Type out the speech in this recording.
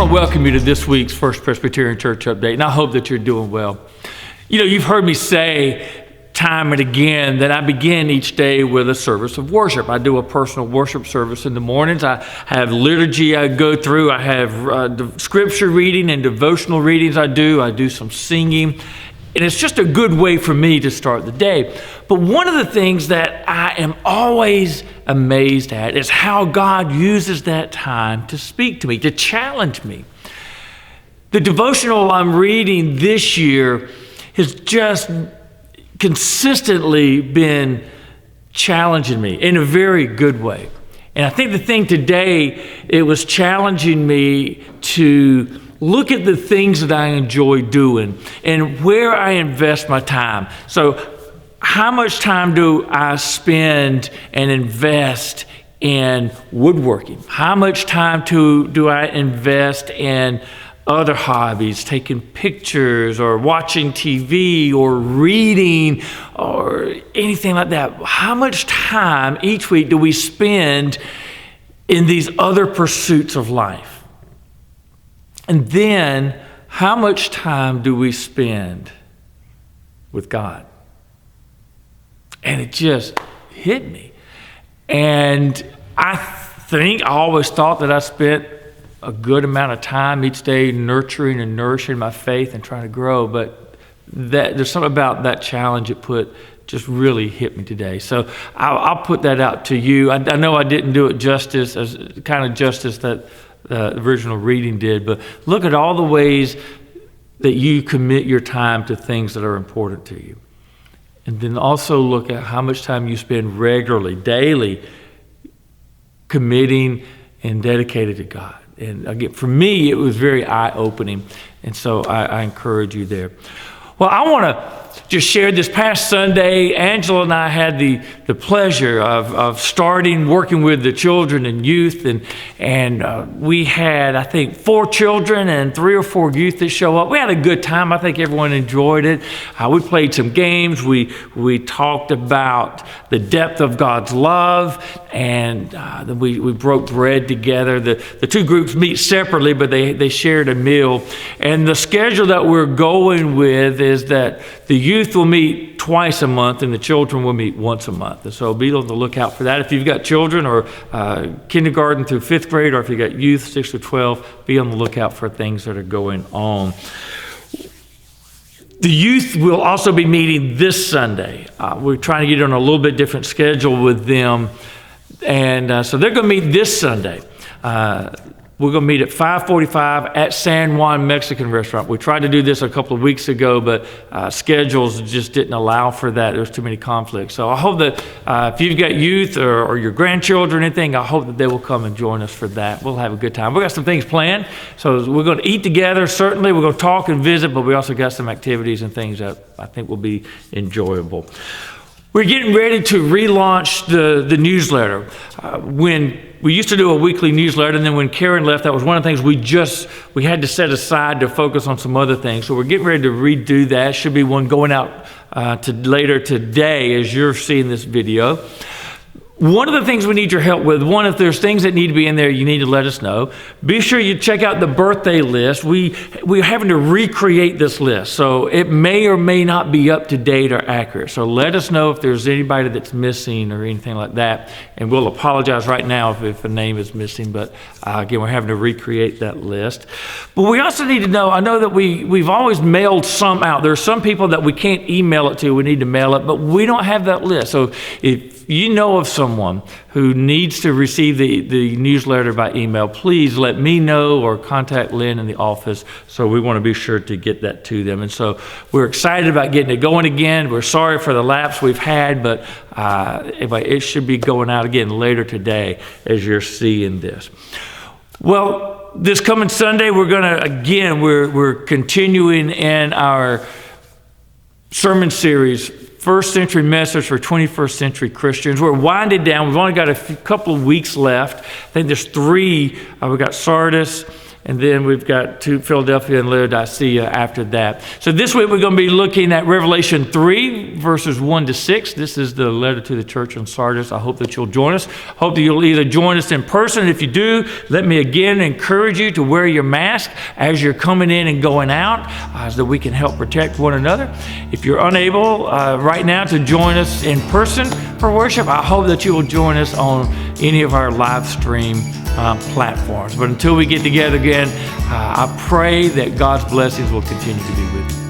want to welcome you to this week's First Presbyterian Church Update, and I hope that you're doing well. You know, you've heard me say time and again that I begin each day with a service of worship. I do a personal worship service in the mornings. I have liturgy I go through. I have scripture reading and devotional readings I do some singing. And it's just a good way for me to start the day. But one of the things that I am always amazed at is how God uses that time to speak to me, to challenge me. The devotional I'm reading this year has just consistently been challenging me in a very good way. And I think the thing today, it was challenging me to look at the things that I enjoy doing and where I invest my time. So how much time do I spend and invest in woodworking? How much time do I invest in other hobbies, taking pictures or watching TV or reading or anything like that? How much time each week do we spend in these other pursuits of life? And then, how much time do we spend with God? And it just hit me. And I always thought that I spent a good amount of time each day nurturing and nourishing my faith and trying to grow. But there's something about that challenge it put just really hit me today. So I'll put that out to you. I know I didn't do it justice, as kind of justice that the original reading did, but look at all the ways that you commit your time to things that are important to you. And then also look at how much time you spend regularly, daily, committing and dedicated to God. And again, for me, it was very eye-opening. And so I encourage you there. Well, I want to just share this past Sunday. Angela and I had the pleasure of starting working with the children and youth, and we had, I think, 4 children and 3 or 4 youth that show up. We had a good time. I think everyone enjoyed it. We played some games. We talked about the depth of God's love, and then we broke bread together. The 2 groups meet separately, but they shared a meal. And the schedule that we're going with is that the youth will meet twice a month and the children will meet once a month. And so be on the lookout for that. If you've got children or kindergarten through 5th grade, or if you've got youth 6 to 12, be on the lookout for things that are going on. The youth will also be meeting this Sunday. We're trying to get on a little bit different schedule with them. And so they're going to meet this Sunday. We're going to meet at 5:45 at San Juan Mexican Restaurant. We tried to do this a couple of weeks ago, but schedules just didn't allow for that. There's too many conflicts. So I hope that if you've got youth or your grandchildren or anything, I hope that they will come and join us for that. We'll have a good time. We've got some things planned. So we're going to eat together, certainly. We're going to talk and visit, but we also got some activities and things that I think will be enjoyable. We're getting ready to relaunch the newsletter. When we used to do a weekly newsletter, and then when Karen left, that was one of the things we had to set aside to focus on some other things. So we're getting ready to redo that. Should be one going out later today as you're seeing this video. One of the things we need your help with, if there's things that need to be in there, you need to let us know. Be sure you check out the birthday list. We're having to recreate this list, so it may or may not be up to date or accurate. So let us know if there's anybody that's missing or anything like that, and we'll apologize right now if a name is missing, but again, we're having to recreate that list. But we also need to know, I know that we've always mailed some out. There are some people that we can't email it to, we need to mail it, but we don't have that list. So if you know of someone who needs to receive the newsletter by email, please let me know or contact Lynn in the office. So we want to be sure to get that to them. And so we're excited about getting it going again. We're sorry for the lapse we've had, but it should be going out again later today as you're seeing this. Well, this coming Sunday, we're continuing in our sermon series, First Century Message for 21st Century Christians. We're winding down. We've only got couple of weeks left. I think there's 3. We've got Sardis, and then we've got to Philadelphia and Laodicea after that. So this week we're going to be looking at Revelation 3, verses 1 to 6. This is the letter to the church in Sardis. I hope that you'll join us. Hope that you'll either join us in person. If you do, let me again encourage you to wear your mask as you're coming in and going out, so that we can help protect one another. If you're unable right now to join us in person for worship, I hope that you will join us on any of our live stream platforms. But until we get together again, I pray that God's blessings will continue to be with you.